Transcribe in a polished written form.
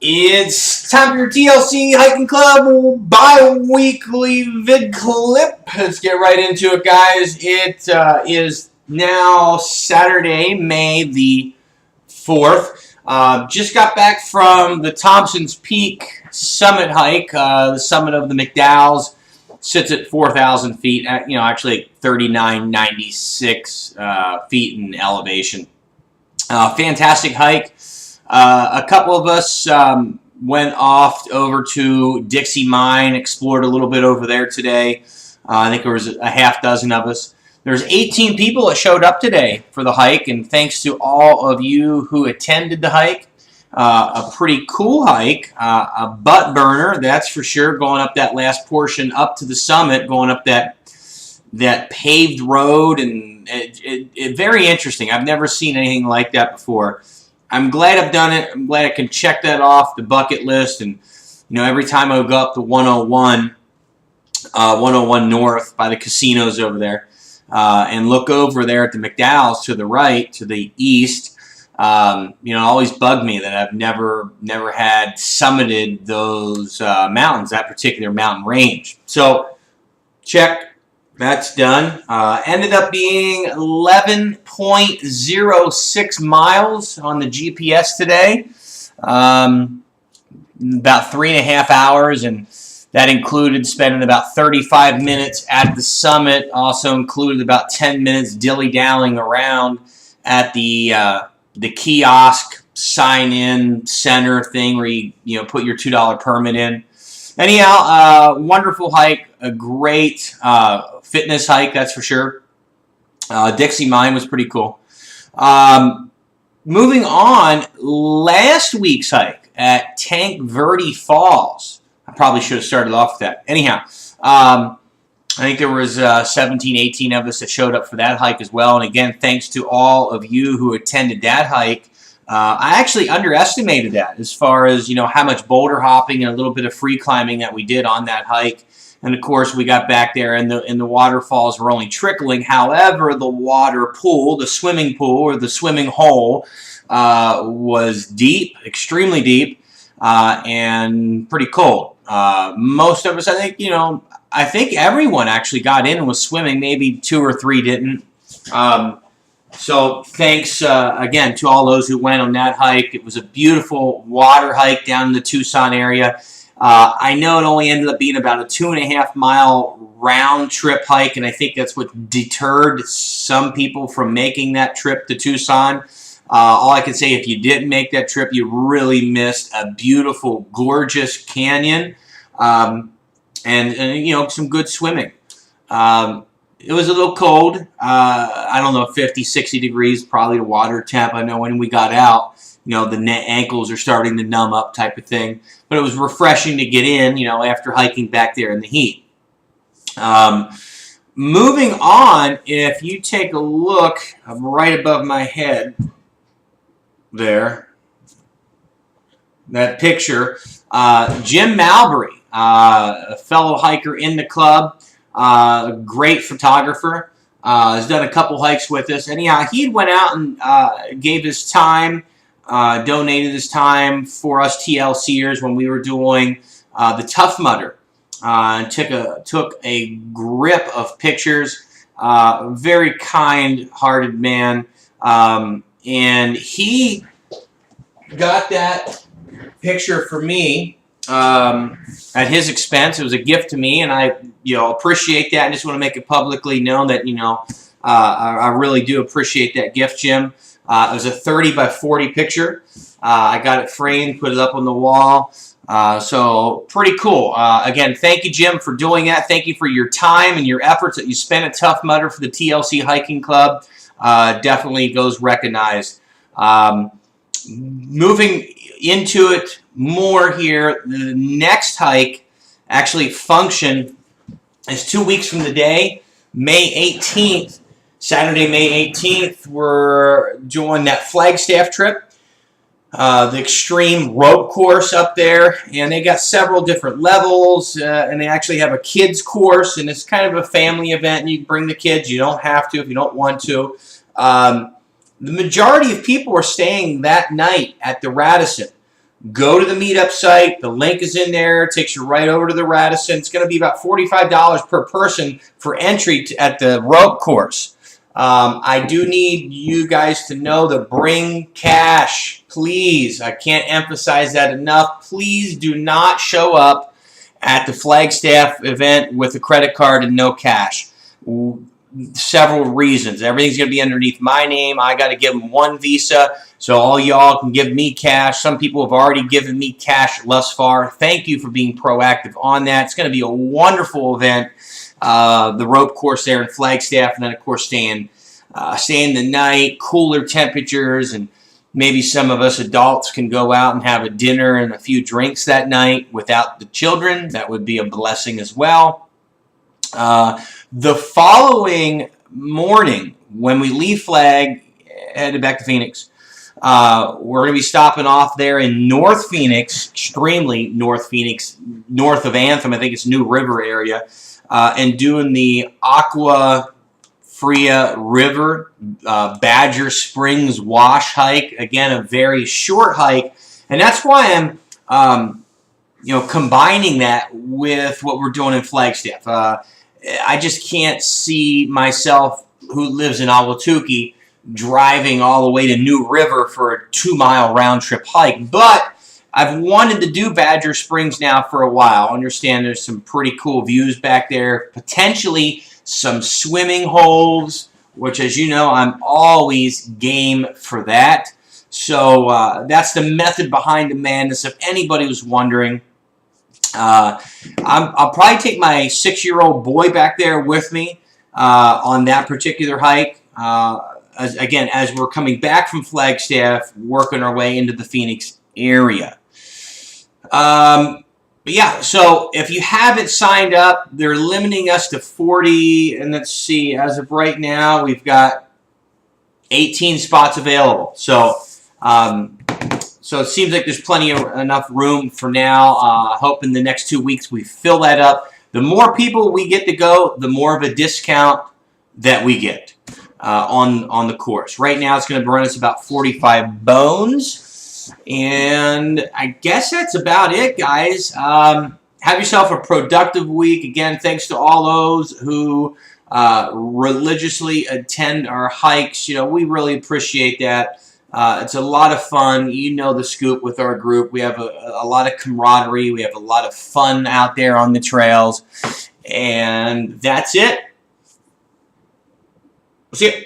It's time for your TLC Hiking Club bi-weekly vid clip. Let's get right into it, guys. It is now Saturday, May the 4th. Just got back from the Thompson's Peak summit hike. The summit of the McDowell's sits at 4,000 feet, actually 3,996 feet in elevation. Fantastic hike. A couple of us went off over to Dixie Mine, explored a little bit over there today. I think there was a half dozen of us. There's 18 people that showed up today for the hike, and thanks to all of you who attended the hike. A pretty cool hike, a butt burner, that's for sure, going up that last portion up to the summit, going up that paved road, and it very interesting. I've never seen anything like that before. I'm glad I've done it. I'm glad I can check that off the bucket list. And, every time I go up to 101 North by the casinos over there, and look over there at the McDowell's to the right, to the east, it always bugged me that I've never had summited those mountains, that particular mountain range. So, check. That's done. Ended up being 11.06 miles on the GPS today. About 3.5 hours, and that included spending about 35 minutes at the summit. Also included about 10 minutes dilly-dallying around at the kiosk sign-in center thing where you put your $2 permit in. Anyhow, wonderful hike, a great fitness hike, that's for sure. Dixie Mine was pretty cool. Moving on, last week's hike at Tank Verde Falls. I probably should have started off with that. Anyhow, I think there was 17, 18 of us that showed up for that hike as well. And again, thanks to all of you who attended that hike. I actually underestimated that as far as, how much boulder hopping and a little bit of free climbing that we did on that hike. And, of course, we got back there and the waterfalls were only trickling. However, the water pool, the swimming pool or the swimming hole was deep, extremely deep, and pretty cold. Most of us, I think everyone actually got in and was swimming. Maybe 2 or 3 didn't. So thanks again to all those who went on that hike. It was a beautiful water hike down in the Tucson area. I know it only ended up being about a 2.5 mile round trip hike, and I think that's what deterred some people from making that trip to Tucson. All I can say, if you didn't make that trip, you really missed a beautiful, gorgeous canyon, and some good swimming. It was a little cold. I don't know, 50, 60 degrees, probably the water temp. I know when we got out, the ankles are starting to numb up type of thing. But it was refreshing to get in, after hiking back there in the heat. Moving on, if you take a look, I'm right above my head there, that picture, Jim Malbury, a fellow hiker in the club, a great photographer, has done a couple hikes with us. Anyhow, he went out and gave his time, donated his time for us TLCers when we were doing the Tough Mudder. Took a grip of pictures. Very kind-hearted man, and he got that picture for me at his expense. It was a gift to me, and I appreciate that. I just want to make it publicly known that I really do appreciate that gift, Jim. It was a 30 by 40 picture. I got it framed, put it up on the wall. So pretty cool. Again, thank you, Jim, for doing that. Thank you for your time and your efforts that you spent at Tough Mudder for the TLC Hiking Club. Definitely goes recognized. Moving into it more here, the next hike actually function is 2 weeks from the day, May 18th. Saturday, May 18th, we're doing that Flagstaff trip, the extreme rope course up there, and they got several different levels, and they actually have a kids course, and it's kind of a family event, and you can bring the kids. You don't have to if you don't want to. The majority of people are staying that night at the Radisson. go to the meetup site. The link is in there. It takes you right over to the Radisson. It's going to be about $45 per person for entry at the rope course. I do need you guys to know to bring cash, please. I can't emphasize that enough. Please do not show up at the Flagstaff event with a credit card and no cash. Several reasons. Everything's going to be underneath my name. I got to give them one Visa, so all y'all can give me cash. Some people have already given me cash thus far. Thank you for being proactive on that. It's going to be a wonderful event. The rope course there in Flagstaff, and then, of course, staying the night, cooler temperatures, and maybe some of us adults can go out and have a dinner and a few drinks that night without the children. That would be a blessing as well. The following morning, when we leave Flag, headed back to Phoenix, we're going to be stopping off there in North Phoenix, extremely North Phoenix, north of Anthem. I think it's New River area, and doing the Aqua Fria River Badger Springs wash hike. Again, a very short hike, and that's why I'm combining that with what we're doing in Flagstaff. I just can't see myself, who lives in Ahwatukee, driving all the way to New River for a 2-mile round-trip hike. But I've wanted to do Badger Springs now for a while. I understand there's some pretty cool views back there, potentially some swimming holes, which, as you know, I'm always game for that. So that's the method behind the madness, if anybody was wondering. I'll probably take my 6-year-old boy back there with me on that particular hike. As we're coming back from Flagstaff, working our way into the Phoenix area. Yeah, so if you haven't signed up, they're limiting us to 40. And let's see, as of right now, we've got 18 spots available. So it seems like there's enough room for now. Hope in the next 2 weeks we fill that up. The more people we get to go, the more of a discount that we get on the course. Right now it's going to run us about 45 bones. And I guess that's about it, guys. Have yourself a productive week. Again, thanks to all those who religiously attend our hikes. We really appreciate that. It's a lot of fun. You know the scoop with our group. We have a lot of camaraderie. We have a lot of fun out there on the trails. And that's it. We'll see you.